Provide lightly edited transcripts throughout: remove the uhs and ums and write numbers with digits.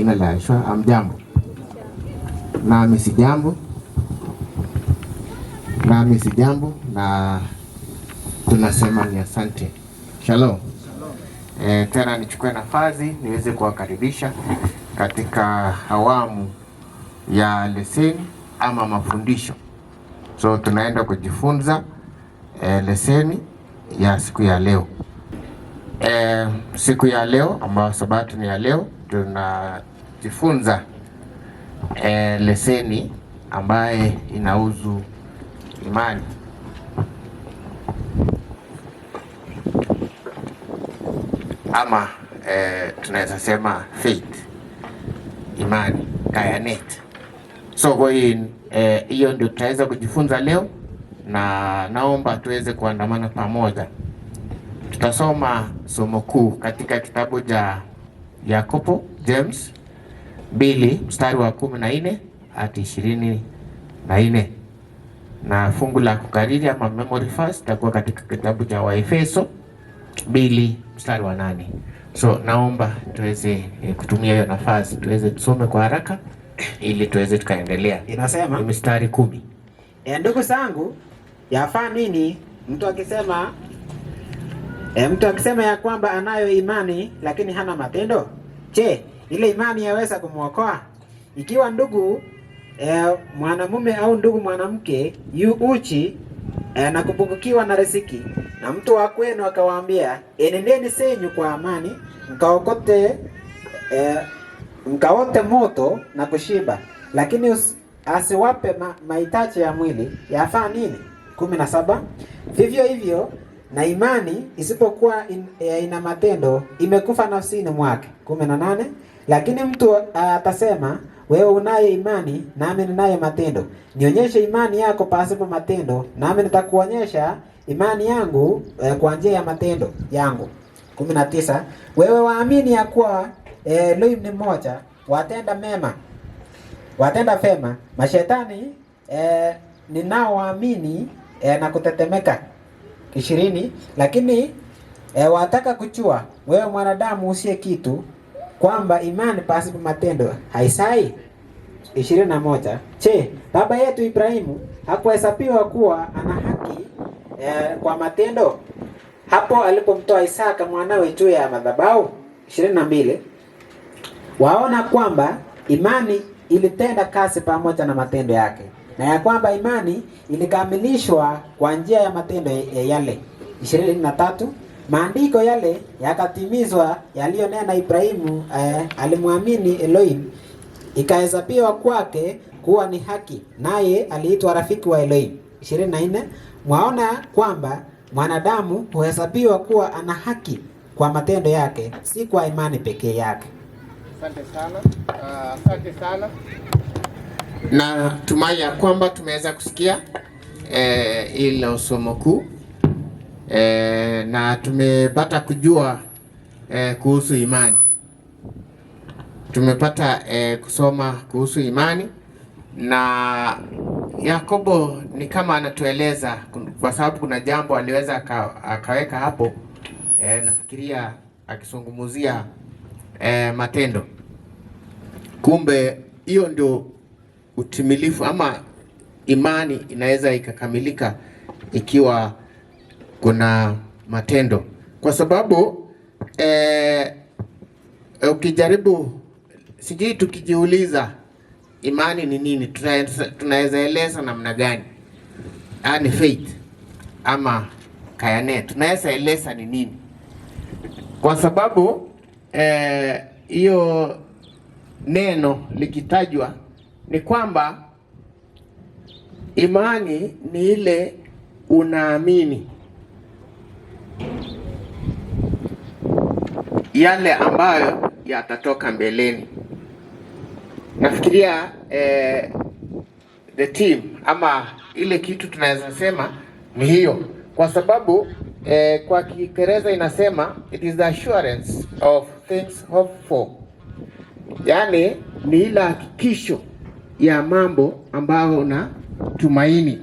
jina la Yeshua. Amjambo? Nami si jambo. Nami si jambo, na tunasema ni asante. Shalom. Tena nichukue nafasi niweze kuwakaribisha katika awamu ya leseni ama mafundisho. So tunaenda kujifunza leseni ya siku ya leo. Siku ya leo ambayo sabato ni ya leo, tunajifunza leseni ambaye inahusu imani. Ama tunaweza sema faith, imani, kayanet. So kwa hiyo ndio tutaweza kujifunza leo, na naomba tuweze kuandamana pamoja. Tutasoma somo kuu katika kitabu cha Yakobo James 2 mstari wa 14 hadi 24, na fungu la kukariri ama memory verse itakuwa katika kitabu cha Waefeso 2 mstari wa 8. So naomba tuweze kutumia hiyo nafasi, tuweze tusome kwa haraka ili tuweze tukaendelea. Inasema mstari 10. Ndugu zangu, yafaa nini mtu akisema ya kwamba anayo imani lakini hana matendo? Je, ile imani yaweza kumwokoa? Ikiwa ndugu mwanamume au ndugu mwanamke yu uchi na kupungukiwa na riziki, na mtu wa kwenu akawaambia, enendeni senyu kwa amani, mkaote moto na kushiba, lakini asiwape mahitaji ya mwili, yafaa nini? 17. Vivyo hivyo na imani isipokuwa ina matendo imekufa nafsini mwake. 18. Lakini mtu atasema, wewe unayo imani nami ninayo matendo, nionyeshe imani yako pasipo matendo, nami nitakuonyesha imani yangu kwa njia ya matendo yangu. 19. Wewe waamini ya kuwa Elohim ni mmoja, watenda fema, mashetani ninaoamini na kutetemeka. 20. Lakini wataka kujua, wewe mwanadamu usiye kitu, kwamba imani pasipo matendo haisai. 21. Je, baba yetu Ibrahimu hakuhesabiwa kuwa ana haki kwa matendo hapo alipomtoa Isaka mwanawe juu ya madhabahu? 22. Waona kwamba imani ilitenda kazi pamoja na matendo yake, na ya kwamba imani ilikamilishwa kwa njia ya matendo yale. 23. Maandiko yale yakatimizwa yaliyonena Ibrahimu alimwamini Elohim, ikahesabiwa kwake kuwa ni haki, naye aliitwa rafiki wa Elohim. 24. Mwaona kwamba mwanadamu huhesabiwa kuwa ana haki kwa matendo yake, si kwa imani pekee yake. Asante sana. Na tumai ya kwamba tumeweza kusikia ile somo kuu, na tumepata kujua kuhusu imani. Tumepata kusoma kuhusu imani, na Yakobo ni kama anatueleza, kwa sababu kuna jambo aliweza akaweka hapo, nafikiria akizungumzia matendo. Kumbe hiyo ndio utimilifu, ama imani inaweza ikakamilika ikiwa kuna matendo, kwa sababu ukijaribu, sijui tukijiuliza imani ni nini, tunaweza eleza namna gani? Yaani faith ama kayanet, tunaweza eleza ni nini? Kwa sababu hiyo neno likitajwa ni kwamba imani ni ile unaamini yale ambayo yatatoka mbeleni. Nafikiria the team ama ile kitu tunaweza sema ni hiyo, kwa sababu kwa Kiingereza inasema it is the assurance of things hoped for, yaani ni ile hakikisho ya mambo ambayo na tumaini,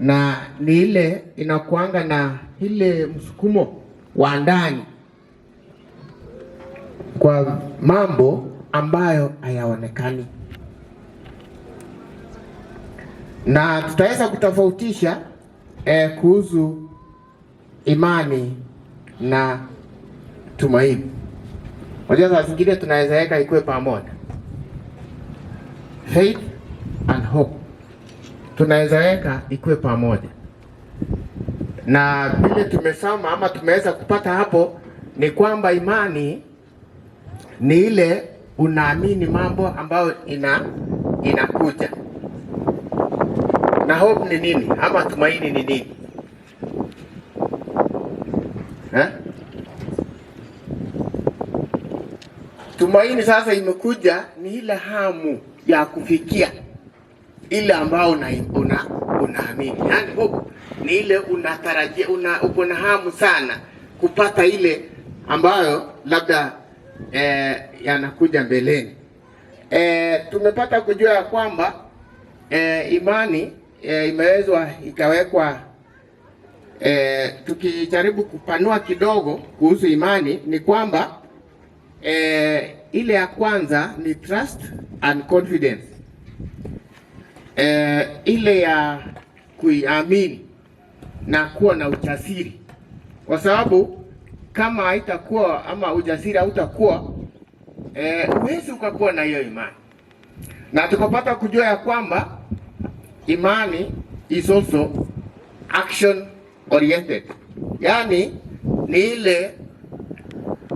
na ni ile inakuanga na ile msukumo wa ndani kwa mambo ambayo hayaonekani, na tutaweza kutofautisha kuhusu imani na tumaini. Unajua saa zingine tunaweza weka ikuwe pamoja, faith and hope tunaweza weka ikuwe pamoja, na vile tumesoma ama tumeweza kupata hapo ni kwamba imani ni ile unaamini mambo ambayo inakuja, na hope ni nini ama tumaini ni nini? Tumaini sasa imekuja ni ile hamu ya kufikia ile ambao unaamini. Yaani hope ni ile unatarajia, uko na hamu sana kupata ile ambayo labda yanakuja mbeleni. Tumepata kujua ya kwamba imani imewezwa ikawekwa, tukijaribu kupanua kidogo kuhusu imani ni kwamba ile ya kwanza ni trust and confidence. Ile ya kuiamini na kuwa na ujasiri, kwa sababu kama haitakuwa ama ujasiri hautakuwa, huwezi ukakuwa na hiyo imani. Na tukapata kujua ya kwamba imani is also action oriented, yaani ni ile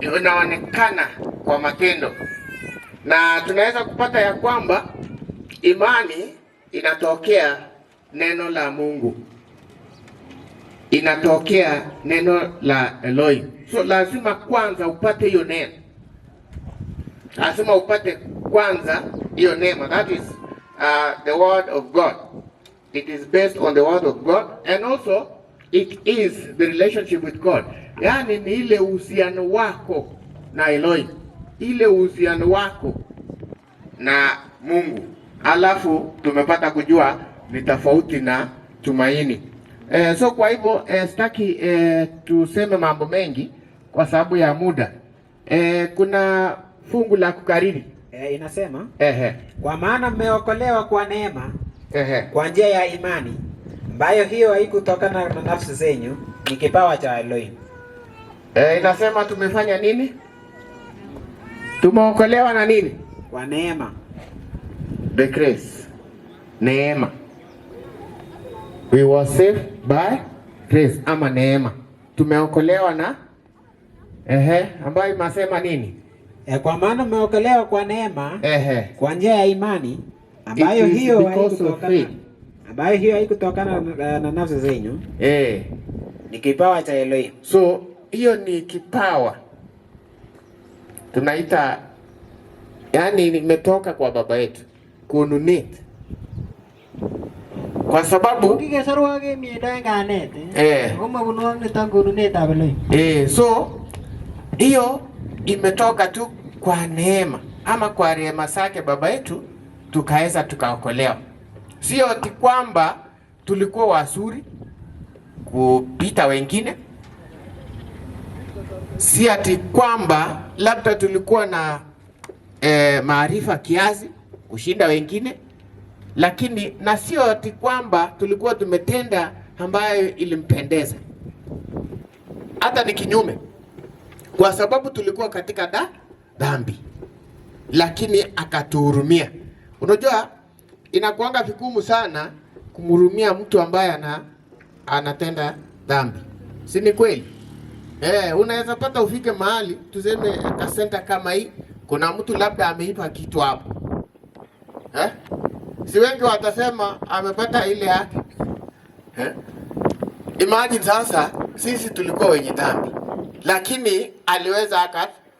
inaonekana kwa matendo, na tunaweza kupata ya kwamba imani inatokea neno la Mungu, inatokea neno la Elohim. So lazima kwanza upate hiyo neno, lazima upate kwanza hiyo neno, that is the word of God. It is based on the word of God, and also it is the relationship with God. Yani ni ile uhusiano wako na Elohim, ile uhusiano wako na Mungu. Alafu tumepata kujua ni tofauti na tumaini. So kwa hivyo sitaki tuseme mambo mengi kwa sababu ya muda. Kuna fungu la kukariri inasema kwa maana mmeokolewa kwa neema kwa njia ya imani, ambayo hiyo haikutokana na nafsi zenyu, ni kipawa cha Elohim. Inasema tumefanya nini? Tumeokolewa na nini? Kwa neema. The grace. Neema. We were saved by grace ama neema. Tumeokolewa na ambayo inasema nini? Kwa maana mmeokolewa kwa neema kwa njia ya imani, ambayo hiyo haikutokana na nafsi zenyu, ni kipawa cha Elohim. So hiyo ni kipawa tunaita, yani imetoka kwa baba yetu kununit, kwa sababu so hiyo imetoka tu kwa neema ama kwa rehema zake baba yetu, tukaweza tukaokolewa. Sio ati kwamba tulikuwa wazuri kupita wengine, si ati kwamba labda tulikuwa na maarifa kiasi kushinda wengine, lakini na sio ati kwamba tulikuwa tumetenda ambayo ilimpendeza. Hata ni kinyume, kwa sababu tulikuwa katika dhambi, lakini akatuhurumia. Unajua inakuanga vigumu sana kumhurumia mtu ambaye anatenda dhambi, si ni kweli? Unaweza pata ufike mahali tuseme kasenta kama hii, kuna mtu labda ameipa kitu hapo, si wengi watasema amepata ile yake. Imagine sasa sisi tulikuwa wenye dhambi, lakini aliweza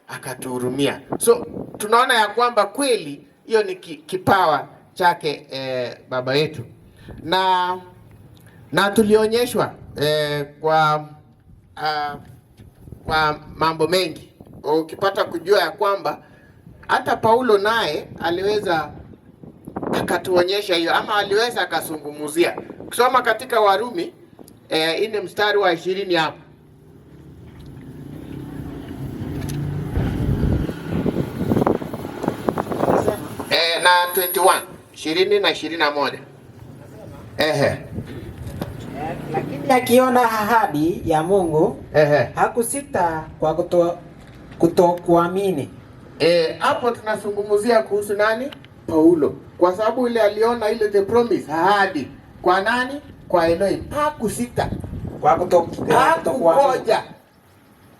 akatuhurumia. So tunaona ya kwamba kweli hiyo ni kipawa chake baba yetu, na tulionyeshwa kwa mambo mengi. Ukipata kujua ya kwamba hata Paulo naye aliweza akatuonyesha hiyo, ama aliweza akazungumzia. Kusoma katika Warumi ine mstari wa 20 hapo. 21, 20 na 21. Lakini akiona ahadi ya Mungu hakusita kwa kutokuamini. Hapo tunazungumzia kuhusu nani? Paulo. Kwa sababu ile aliona ile the promise, ahadi. Kwa nani? Kwa Elohim. Hakusita kwa kutokuamini.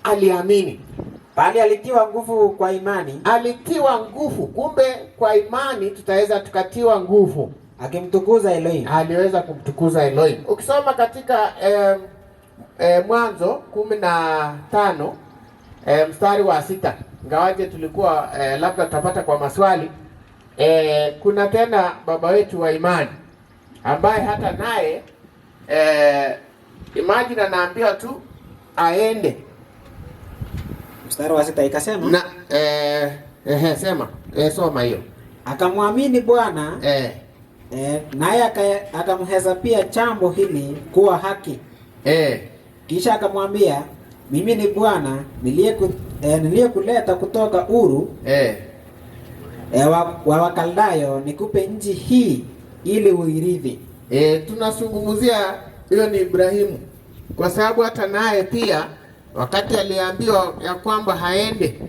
Aliamini. Bali alitiwa nguvu kwa imani. Alitiwa nguvu. Kumbe kwa imani tutaweza tukatiwa nguvu. Akimtukuza Elohim. Aliweza kumtukuza Elohim. Ukisoma katika Mwanzo 15 mstari wa 6, ngawaje tulikuwa labda tutapata kwa maswali, kuna tena baba wetu wa imani ambaye hata naye imagine anaambiwa tu aende. Mstari wa 6 ikasema na sema soma hiyo. Akamwamini Bwana naye akamhesabia jambo hili kuwa haki. Kisha akamwambia, mimi ni Bwana niliyekuleta kutoka Uru wa Wakaldayo nikupe nchi hii ili uirithi. Tunazungumzia hiyo ni Ibrahimu, kwa sababu hata naye pia wakati aliambiwa ya kwamba haende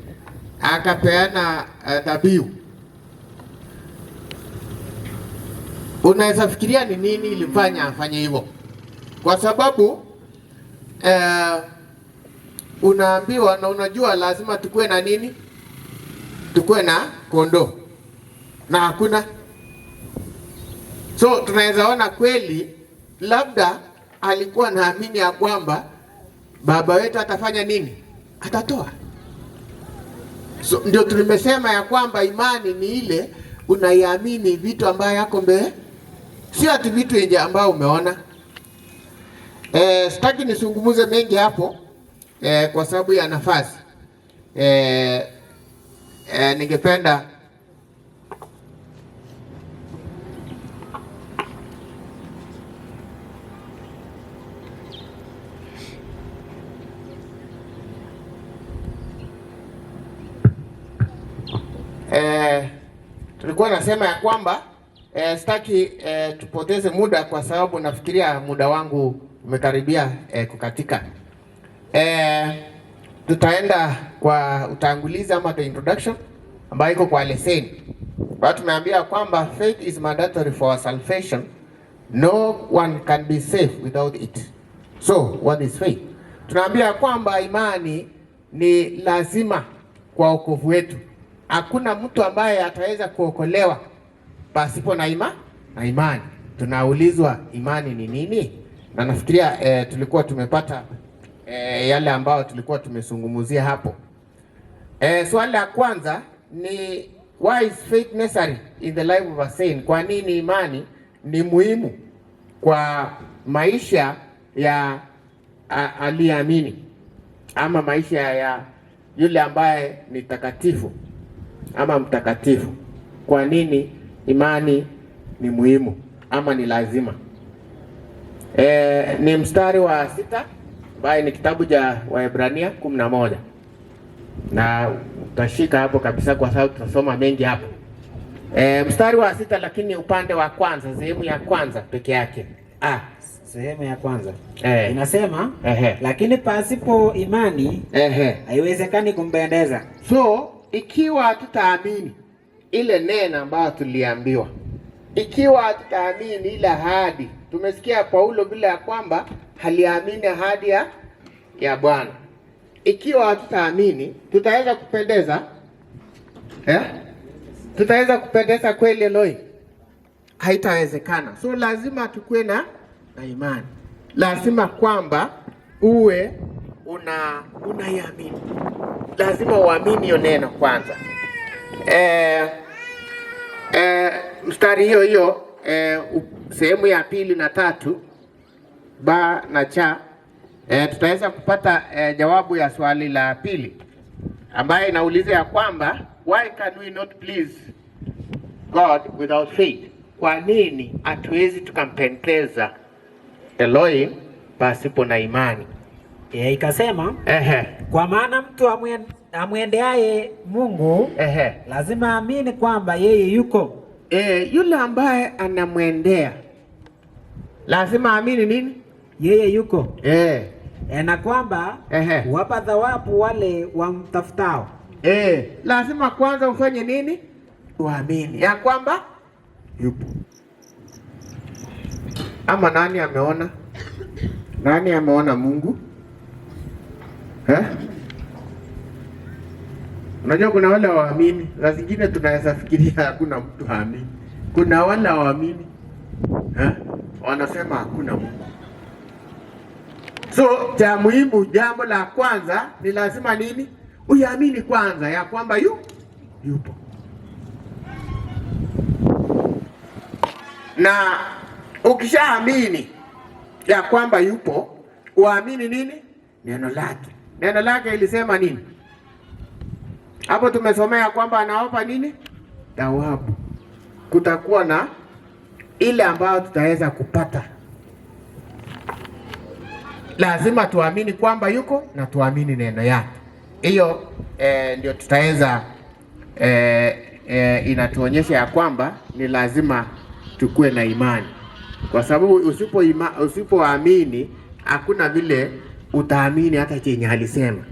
akapeana dhabihu. Unaweza fikiria ni nini ilifanya afanye hivyo? Kwa sababu unaambiwa na unajua lazima tukue na nini? Tukue na kondoo na hakuna. So tunaweza ona kweli labda alikuwa naamini ya kwamba baba wetu atafanya nini? Atatoa. So ndio tulimesema ya kwamba imani ni ile unaiamini vitu ambayo yako mbele, sio ati vitu nje ambao umeona. Sitaki nisungumuze mengi hapo kwa sababu ya nafasi. Ningependa tulikuwa nasema ya kwamba sitaki tupoteze muda, kwa sababu nafikiria muda wangu umekaribia kukatika. Tutaenda kwa utangulizi ama the introduction ambayo iko kwa lesson. Watu tumeambia kwamba faith is mandatory for our salvation. No one can be safe without it. So what is faith? Tunaambia kwamba imani ni lazima kwa wokovu wetu. Hakuna mtu ambaye ataweza kuokolewa pasipo na imani. Tunaulizwa imani ni nini? Na nafikiria tulikuwa tumepata yale ambao tulikuwa tumesungumuzia hapo. Swali la kwanza ni why is faith necessary in the life of a saint? Kwa nini imani ni muhimu kwa maisha ya aliamini ama maisha ya yule ambaye ni takatifu ama mtakatifu? Kwa nini imani ni muhimu ama ni lazima? Ni mstari wa 6 ambaye ni kitabu cha Waebrania 11, na utashika hapo kabisa kwa sababu tutasoma mengi hapo. Mstari wa 6, lakini upande wa kwanza, sehemu ya kwanza peke yake. Sehemu ya kwanza inasema lakini pasipo imani haiwezekani kumpendeza. So ikiwa tutaamini ile neno ambayo tuliambiwa, ikiwa tutaamini ile ahadi, tumesikia Paulo bila ya kwamba haliamini ahadi ya Bwana. Ikiwa tutaamini, tutaweza kupendeza? Tutaweza kupendeza kweli Elohim? Haitawezekana. So lazima tukue na imani. Lazima kwamba uwe unaiamini. Lazima uamini hiyo neno kwanza. Mstari hiyo sehemu ya 2 na 3 ba na cha tutaweza kupata jawabu ya swali la pili ambaye inauliza ya kwamba why can we not please God without faith? Kwa nini hatuwezi tukampendeza Elohim pasipo na imani? Ikasema kwa maana mtu amwendeaye Mungu lazima amini kwamba yeye yuko yule ambaye anamwendea lazima amini nini? Yeye yuko. Na kwamba wapa thawabu wale wamtafutao. Lazima kwanza ufanye nini? Uamini ya kwamba yupo. Ama nani ameona? Nani ameona Mungu? Unajua kuna wale waamini, na zingine tunaweza fikiria hakuna mtu haamini. Kuna wale waamini wanasema hakuna Mungu. So cha muhimu, jambo la kwanza ni lazima nini? Uyaamini kwanza ya kwamba yupo. Na ukishaamini ya kwamba yupo, uamini nini? Neno lake. Neno lake ilisema nini? Hapo tumesomea kwamba anawapa nini? Thawabu. Kutakuwa na ile ambayo tutaweza kupata. Lazima tuamini kwamba yuko na tuamini neno yake. Hiyo ndio tutaweza inatuonyesha ya kwamba ni lazima tukue na imani. Kwa sababu usipoamini hakuna vile utaamini hata chenye alisema.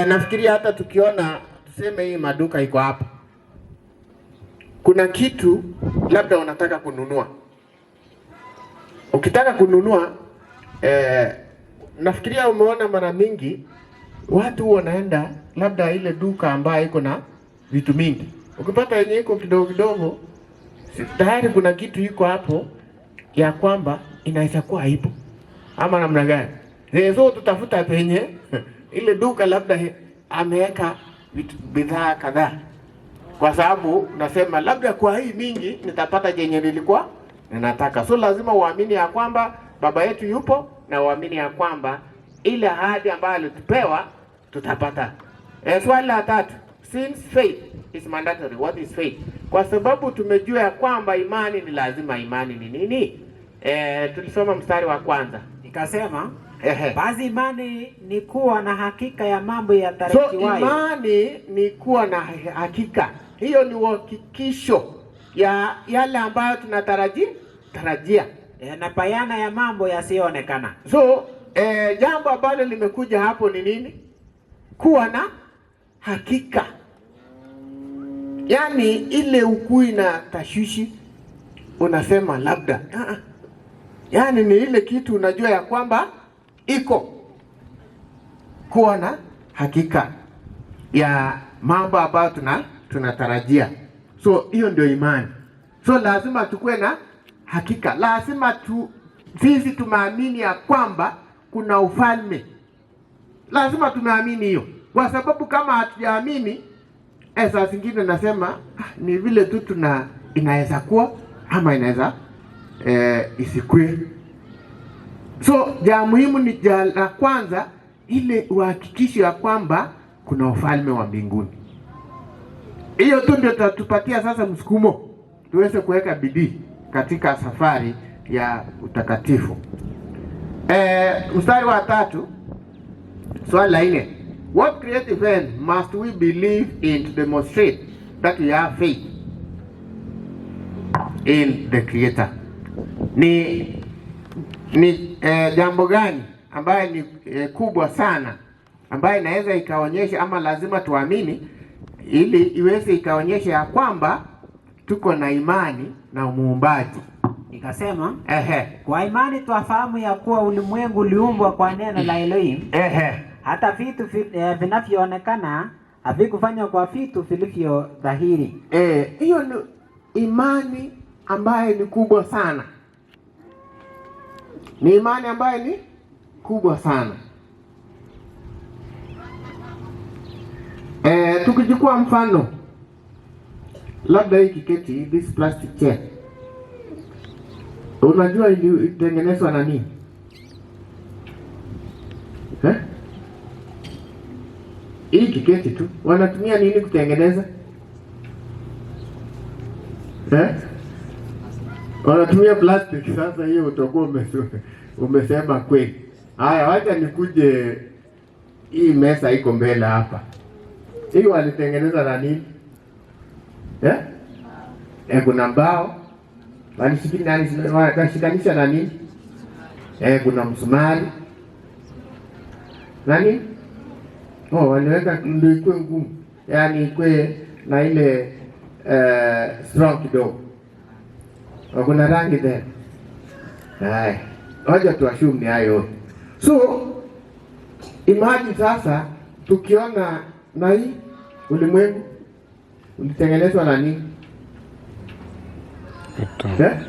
Nafikiria hata tukiona tuseme hii maduka iko hapa. Kuna kitu labda unataka kununua. Ukitaka kununua nafikiria umeona mara mingi watu wanaenda labda ile duka ambayo iko na vitu mingi. Ukipata yenye iko kidogo kidogo, tayari kuna kitu iko hapo ya kwamba inaweza kuwa haipo. Ama namna gani? Leo tutafuta penye ile duka labda ameweka bidhaa kadhaa. Kwa sababu nasema labda kwa hii mingi nitapata jenye nilikuwa ninataka. So lazima uamini ya kwamba baba yetu yupo na uamini ya kwamba ile ahadi ambayo alitupewa tutapata. Swali la 3, since faith is mandatory, what is faith? Kwa sababu tumejua ya kwamba imani ni lazima. Imani ni nini? Tulisoma mstari wa kwanza. Ikasema basi imani ni kuwa na hakika ya mambo yatarajiwayo. So imani ni kuwa na hakika. Hiyo ni uhakikisho ya yale ambayo tunatarajia. Na bayana ya mambo yasiyoonekana. So jambo ambalo limekuja hapo ni nini? Kuwa na hakika. Yaani ile ukui na tashwishi unasema labda. Yaani ni ile kitu unajua ya kwamba iko. Kuwa na hakika ya mambo ambayo tunatarajia. So hiyo ndio imani. So lazima tukue na hakika. Lazima sisi tumaamini ya kwamba kuna ufalme. Lazima tumeamini hiyo. Kwa sababu kama hatujaamini, saa zingine nasema ni vile tu inaweza kuwa ama inaweza isikue. So jambo muhimu ni la kwanza ile uhakikisho ya kwamba kuna ufalme wa mbinguni. Hiyo tu ndio tatupatia sasa msukumo tuweze kuweka bidii katika safari ya utakatifu. Mstari wa 3, swali la 4. What creative end must we believe in to demonstrate that we have faith in the Creator? Ni jambo gani ambaye ni kubwa sana ambaye inaweza ikaonyesha ama lazima tuamini ili iweze ikaonyesha ya kwamba tuko na imani na muumbaji? Ikasema kwa imani twafahamu ya kuwa ulimwengu uliumbwa kwa neno la Elohim. Hata vitu vinavyoonekana havikufanywa kwa vitu vilivyo dhahiri. Hiyo ni imani ambaye ni kubwa sana. Ni imani ambaye ni kubwa sana. Tukichukua mfano labda hii kiketi, this plastic chair. Unajua ilitengenezwa na nini? Hii kiketi tu wanatumia nini kutengeneza? Wanatumia plastic. Sasa hiyo utakuwa umesema kweli. Haya, wacha nikuje, hii mesa iko mbele hapa. Hii walitengeneza na nini? Kuna mbao wanashikanisha na nini? Kuna msumari nani? Waliweka ndio ikuwe ngumu, yaani ikuwe na ile strong kidogo. Kuna rangi tena. Haya, wacha tuashumu ni hayo. So imagine sasa tukiona na hii ulimwengu ulitengenezwa na nini? Mchanga.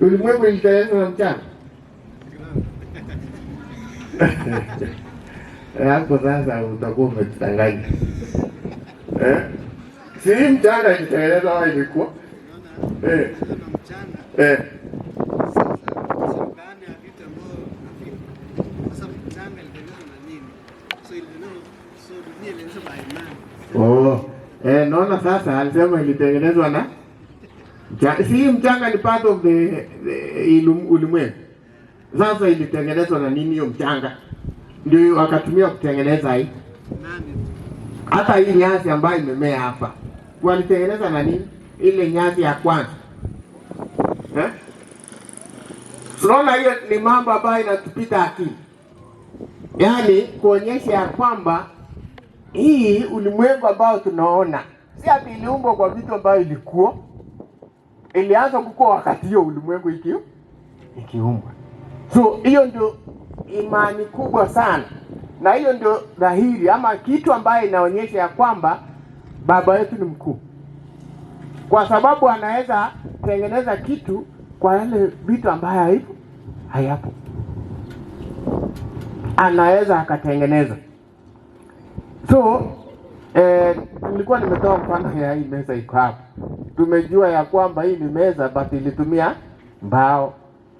Ulimwengu ulitengenezwa na mchanga. Hapo sasa utakuwa umetanganya. Si mchanga ilitengenezwa au ilikuwa? Naona sasa alisema ilitengenezwa na si mchanga, ni part of the ulimwengu. Sasa ilitengenezwa na nini hiyo mchanga? Ndio wakatumia kutengeneza hii. Hata hii nyasi ambayo imemea hapa walitengeneza na nini? Ile nyasi ya kwanza. Tunaona hiyo ni mambo ambayo inatupita akili. Yaani kuonyesha ya kwamba hii ulimwengu ambao tunaona si ati iliumbwa kwa vitu ambayo ilikuwa. Ilianza kukua wakati hiyo ulimwengu ikiumbwa. So hiyo ndio imani kubwa sana. Na hiyo ndio dhahiri ama kitu ambayo inaonyesha ya kwamba baba yetu ni mkuu. Kwa sababu anaweza tengeneza kitu kwa yale vitu ambayo hayapo. Anaweza akatengeneza. So nilikuwa nimetoa mfano ya hii meza iko hapa. Tumejua ya kwamba hii ni meza but ilitumia mbao,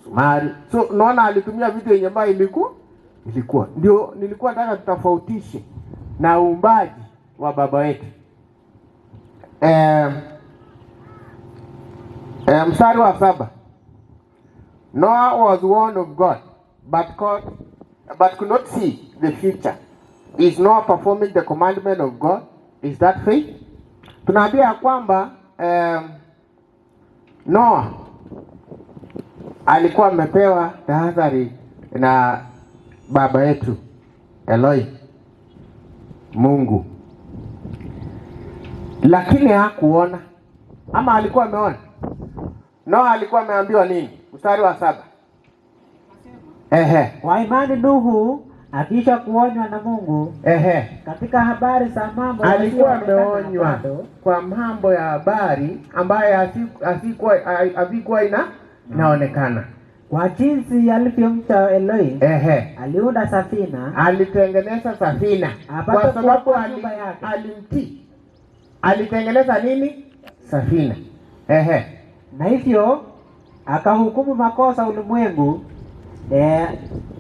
sumari. So unaona alitumia vitu yenye mbao ilikuwa. Ndio nilikuwa nataka tutofautishe na uumbaji wa baba wetu. Mstari wa 7. Noah was one of God, but could not see the future. Is Noah performing the commandment of God? Is that faith? Tunaambia kwamba Noah alikuwa amepewa tahadhari na baba yetu Eloi, Mungu, lakini hakuona. Ama alikuwa ameona? Noah alikuwa ameambiwa nini? Mstari wa 7. Kwa imani Nuhu akisha kuonywa na Mungu katika habari za mambo alikuwa ameonywa kwa mambo ya habari ambayo havikuwa inaonekana. Kwa jinsi alivyomcha Eloi, aliunda safina, alitengeneza safina kwa sababu alimtii. Alitengeneza nini? Safina. Na hivyo akahukumu makosa ulimwengu.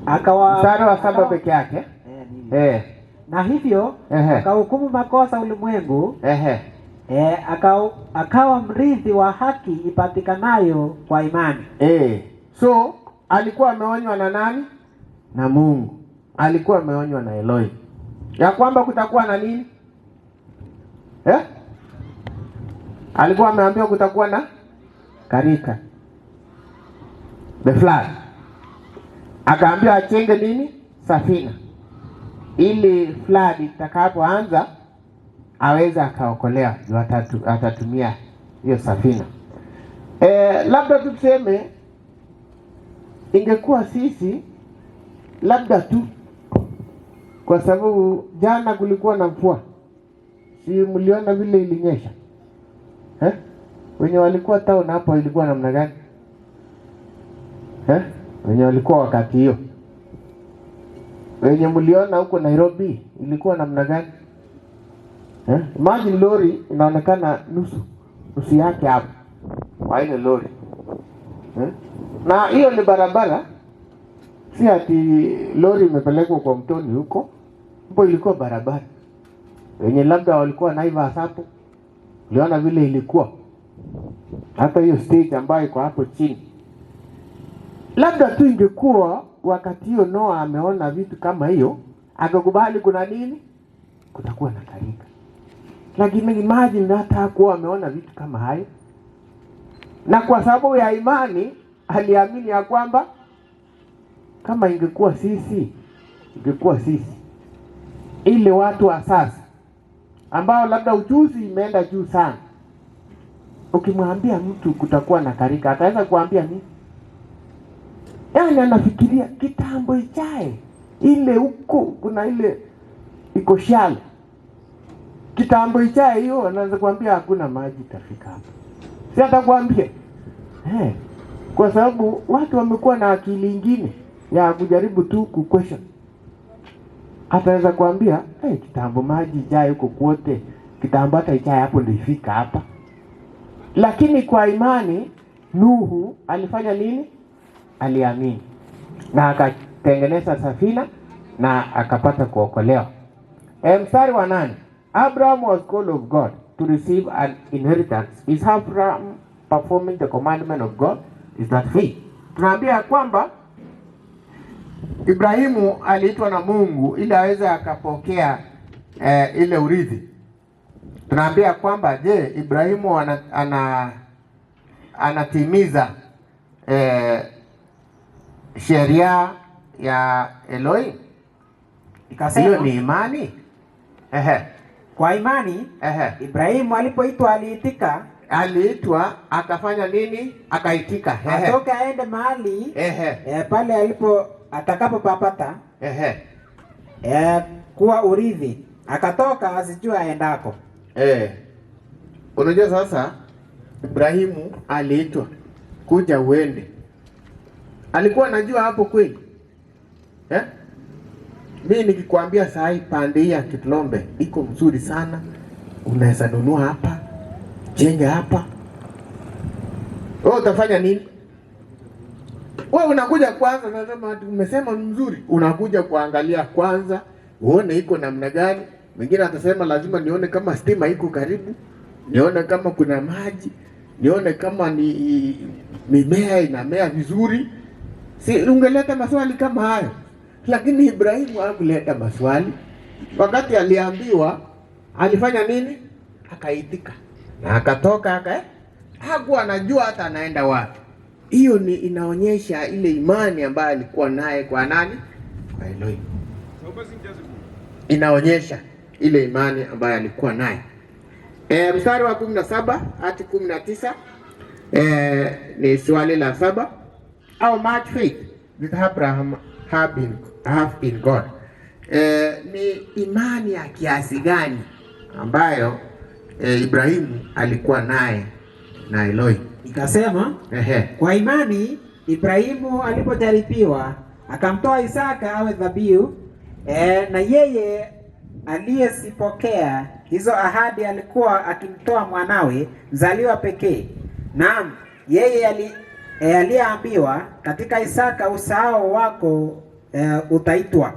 Mstari wa 7 peke yake. Na hivyo akahukumu makosa ulimwengu. Akawa mrithi wa haki ipatikanayo kwa imani. So alikuwa ameonywa na nani? Na Mungu. Alikuwa ameonywa na Eloi ya kwamba kutakuwa na nini? Alikuwa ameambiwa kutakuwa na karika, the flood. Akaambiwa achenge nini? Safina, ili flood itakapoanza aweza akaokolea, atatumia hiyo safina. Labda tuseme ingekuwa sisi labda tu, kwa sababu jana kulikuwa na mvua. Si mliona vile ilinyesha? Wenye walikuwa town hapo ilikuwa namna gani? Wenye walikuwa wakati hiyo. Wenye mliona huko Nairobi ilikuwa namna gani? Imagine lori inaonekana nusu yake hapo. Kwa ile lori. Na hiyo ni barabara. Si ati lori imepelekwa kwa mtoni huko. Hapo ilikuwa barabara. Wenye labda walikuwa Naivas hapo, uliona vile ilikuwa. Hata hiyo stage ambayo iko hapo chini. Labda tu ingekuwa wakati hiyo Noah ameona vitu kama hiyo, akakubali kuna nini? Kutakuwa na karika. Lakini imagine hata hakuwa ameona vitu kama hayo. Na kwa sababu ya imani aliamini ya kwamba kama ingekuwa sisi ile watu wa sasa ambao labda ujuzi imeenda juu sana, ukimwambia mtu kutakuwa na karika, ataweza kuambia nini? Yaani anafikiria kitambo ichae ile huko kuna ile iko shale, kitambo ichae hiyo, anaweza kuambia hakuna maji tafika hapa. Si atakwambia kwa sababu watu wamekuwa na akili nyingine ya kujaribu tu ku-question. Ataweza kuambia kitambo maji ijae huko kwote, kitambo hata ijae hapo ndio ifika hapa. Lakini kwa imani Nuhu alifanya nini? Aliamini na akatengeneza safina na akapata kuokolewa. Mstari wa 8. Abraham was called of God to receive an inheritance. Is Abraham performing the commandment of God? Is that faith? Tunaambia kwamba Ibrahimu aliitwa na Mungu ili aweze akapokea ile urithi. Tunaambia kwamba je, Ibrahimu anatimiza sheria ya Elohim? Ikasema hiyo ni imani. Kwa imani Ibrahimu alipoitwa aliitika. Aliitwa akafanya nini? Akaitika. Atoka aende mahali pale atakapopapata kuwa urithi. Akatoka asijua aendako. Unajua sasa Ibrahimu aliitwa kuja uende. Alikuwa anajua hapo kweli? Mimi nikikwambia saa hii pande ya Kitlombe iko mzuri sana, unaweza nunua hapa, jenga hapa, wewe utafanya nini? Wewe unakuja kwanza, nasema umesema mzuri, unakuja kuangalia kwanza uone iko namna gani. Mwingine atasema lazima nione kama stima iko karibu, nione kama kuna maji, nione kama ni mimea inamea vizuri. Si ungeleta maswali kama hayo. Lakini Ibrahimu hakuleta maswali. Wakati aliambiwa, alifanya nini? Akaitika. Na akatoka hakuwa anajua hata anaenda wapi. Hiyo ni inaonyesha ile imani ambayo alikuwa naye kwa nani? Kwa Elohim. Inaonyesha ile imani ambayo alikuwa naye. Mstari wa 17 hadi 19 ni swali la 7. How much faith did Abraham have in God? Ni imani ya kiasi gani ambayo Ibrahimu alikuwa naye na Elohim? Ikasema kwa imani Ibrahimu alipojaribiwa akamtoa Isaka awe dhabihu, na yeye aliyesipokea hizo ahadi alikuwa akimtoa mwanawe mzaliwa pekee. Naam, yeye aliyeambiwa katika Isaka uzao wako utaitwa.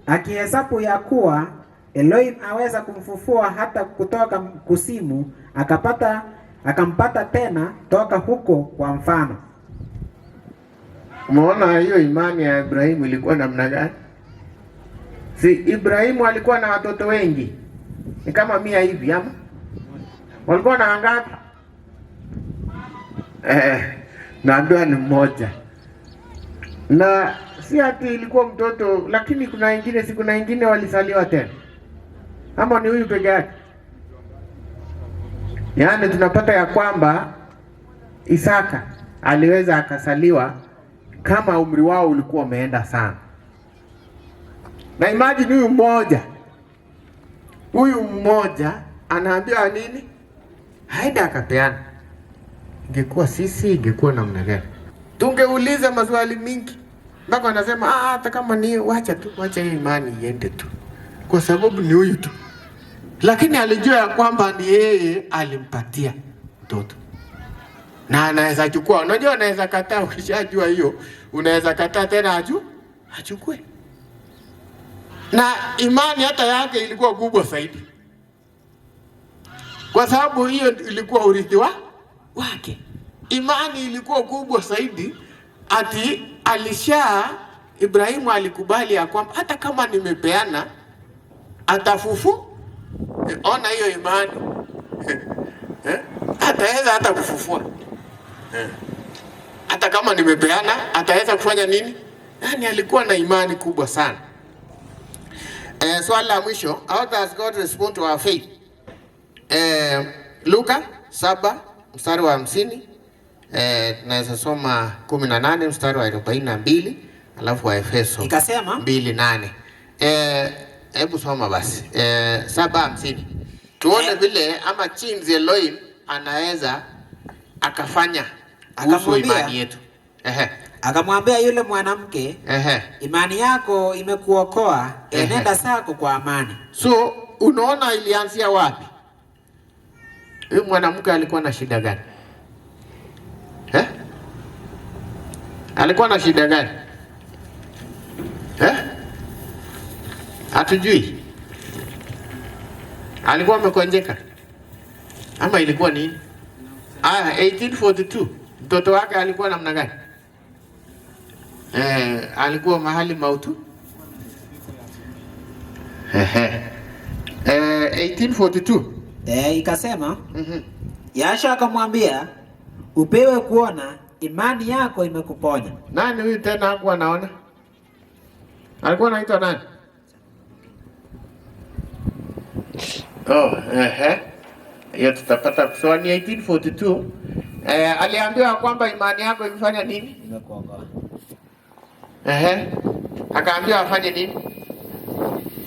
Akihesabu ya kuwa Elohim aweza kumfufua hata kutoka kuzimu, akampata tena toka huko kwa mfano. Umeona hiyo imani ya Ibrahimu ilikuwa namna gani? Si Ibrahimu alikuwa na watoto wengi, ni kama 100 hivi ama walikuwa na ngapi? Naambiwa ni mmoja. Na si ati ilikuwa mtoto, lakini kuna wengine walisaliwa tena. Ama ni huyu peke yake? Yaani tunapata ya kwamba Isaka aliweza akasaliwa kama umri wao ulikuwa umeenda sana. Na imagine huyu mmoja anaambiwa nini? Haida akapeana. Ingekuwa sisi ingekuwa namna gani? Tungeuliza maswali mingi. Mpaka anasema hata kama ni wacha hii imani iende tu. Kwa sababu ni huyu tu. Lakini alijua ya kwamba ni yeye alimpatia mtoto. Na anaweza chukua. Unajua anaweza kataa, ukishajua hiyo, unaweza kataa tena achukue. Na imani hata yake ilikuwa kubwa zaidi. Kwa sababu hiyo ilikuwa urithi wake. Imani ilikuwa kubwa zaidi ati Ibrahimu alikubali ya kwamba hata kama nimepeana Ona hiyo imani. Ataweza hata kufufua. Hata kama nimepeana, ataweza kufanya nini? Yani alikuwa na imani kubwa sana. Swali la mwisho, how does God respond to our faith? Luka 7 mstari wa 50. Tunaweza soma 18 mstari wa 42, alafu wa Efeso ikasema 2:8. Hebu soma basi. 7:50. Tuone vile ama chinzi Elohim anaweza akafanya kuhusu imani yetu. Akamwambia yule mwanamke, imani yako imekuokoa, enenda zako kwa amani. So unaona ilianzia wapi? Huyu mwanamke alikuwa na shida gani? Alikuwa na shida gani? Hatujui. Alikuwa amekonjeka ama ilikuwa nini? 1842 mtoto wake alikuwa namna gani? Alikuwa mahali mautu. 1842. Ikasema Yasha akamwambia, upewe kuona, imani yako imekuponya. Nani huyu tena hakuwa anaona? Alikuwa anaitwa nani? Hiyo tutapata kusoma ni 1842. Aliambiwa kwamba imani yako imefanya nini? Imekuokoa. Akaambiwa afanye nini?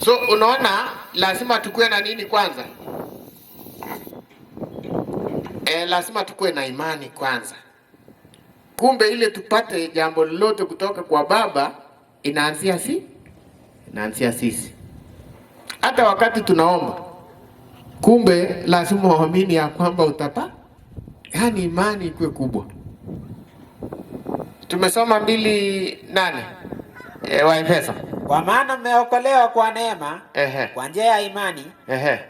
So unaona lazima tukue na nini kwanza? Lazima tukue na imani kwanza. Kumbe ile tupate jambo lolote kutoka kwa Baba inaanzia sisi. Hata wakati tunaomba, kumbe lazima uamini ya kwamba utapata. Yani imani ikuwe kubwa. Tumesoma 2:8 wa Efeso. Kwa maana mmeokolewa kwa neema kwa njia ya imani,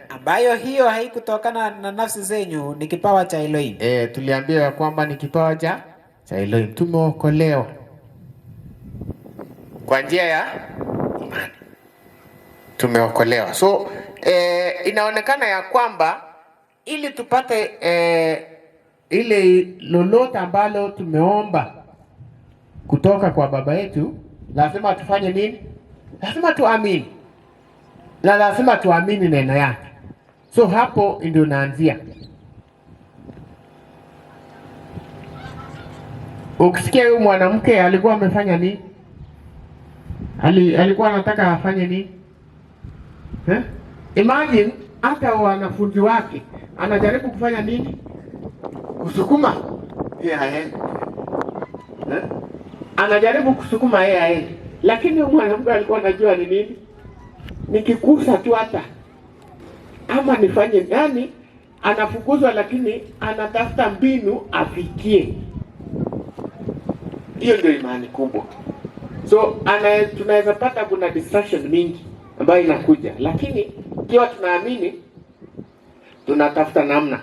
ambayo hiyo haikutokana na nafsi zenyu, ni kipawa cha Elohim. Tuliambiwa kwamba ni kipawa cha Elohim. Tumeokolewa kwa njia ya imani. Tumeokolewa. So inaonekana ya kwamba ili tupate ile lolote ambalo tumeomba kutoka kwa Baba yetu, lazima tufanye nini? Lazima tuamini. Na lazima tuamini neno yake. So hapo ndio naanzia. Ukisikia huyu mwanamke alikuwa amefanya nini? Alikuwa anataka afanye nini? Imagine hata wanafunzi wake anajaribu kufanya nini? Kusukuma anajaribu kusukuma yeye aende, lakini mwanamke alikuwa anajua ni nini, nikikusa tu hata ama nifanye gani, anafukuzwa lakini anatafuta mbinu afikie. Hiyo ndio imani kubwa. So tunaweza pata kuna distraction mingi ambayo inakuja, lakini ikiwa tunaamini, tunatafuta namna.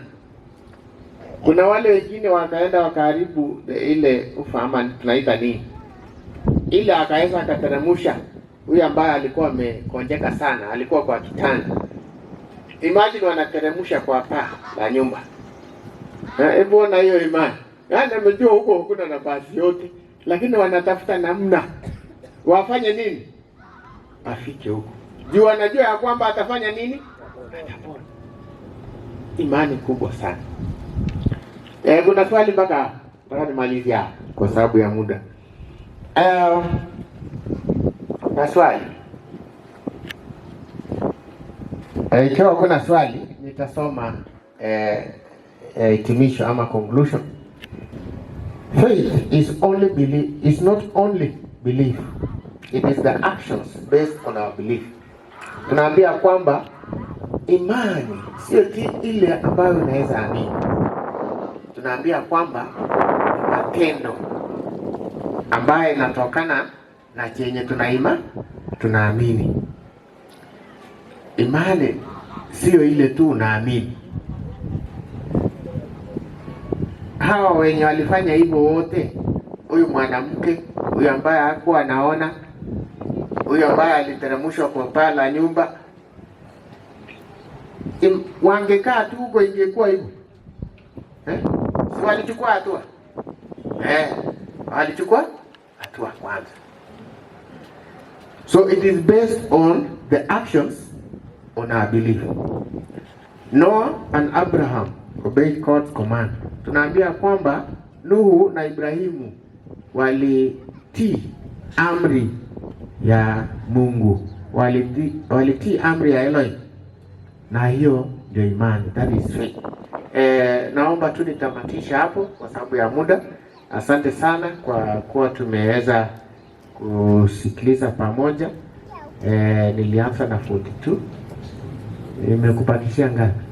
Kuna wale wengine wakaenda wakaharibu ile ufahamu tunaita nini, ile akaweza akateremsha huyu ambaye alikuwa amekonjeka sana, alikuwa kwa kitanda. Imagine wanateremsha kwa paa la nyumba. Hebu ona hiyo imani. Yaani amejua huko hakuna nafasi yote, lakini wanatafuta namna wafanye nini? Afike huko. Juu wanajua ya kwamba atafanya nini? Atapona. Imani kubwa sana. Kuna swali mpaka nimalizia kwa sababu ya muda. Na swali. Ikiwa kuna swali nitasoma hitimisho ama conclusion. Faith is not only belief. It is the actions based on our belief. Tunaambia kwamba imani sio ile ambayo unaweza amini. Tunaambia kwamba matendo ambayo inatokana na chenye tunaamini. Imani sio ile tu unaamini. Hawa wenye walifanya hivyo wote, huyu mwanamke, huyu ambaye hakuwa anaona, huyu ambaye aliteremshwa kwa paa la nyumba, Wangekaa tu huko ingekuwa hivyo. Si walichukua hatua? Walichukua hatua kwanza. So it is based on the actions on our belief. Noah and Abraham obeyed God's command. Tunaambia kwamba Nuhu na Ibrahimu walitii amri ya Mungu. Walitii amri ya Elohim. Na hiyo ndio imani. That is faith. Naomba tu nitamatisha hapo kwa sababu ya muda. Asante sana kwa kuwa tumeweza kusikiliza pamoja. Nilianza na 42. Nimekupatishia ngapi?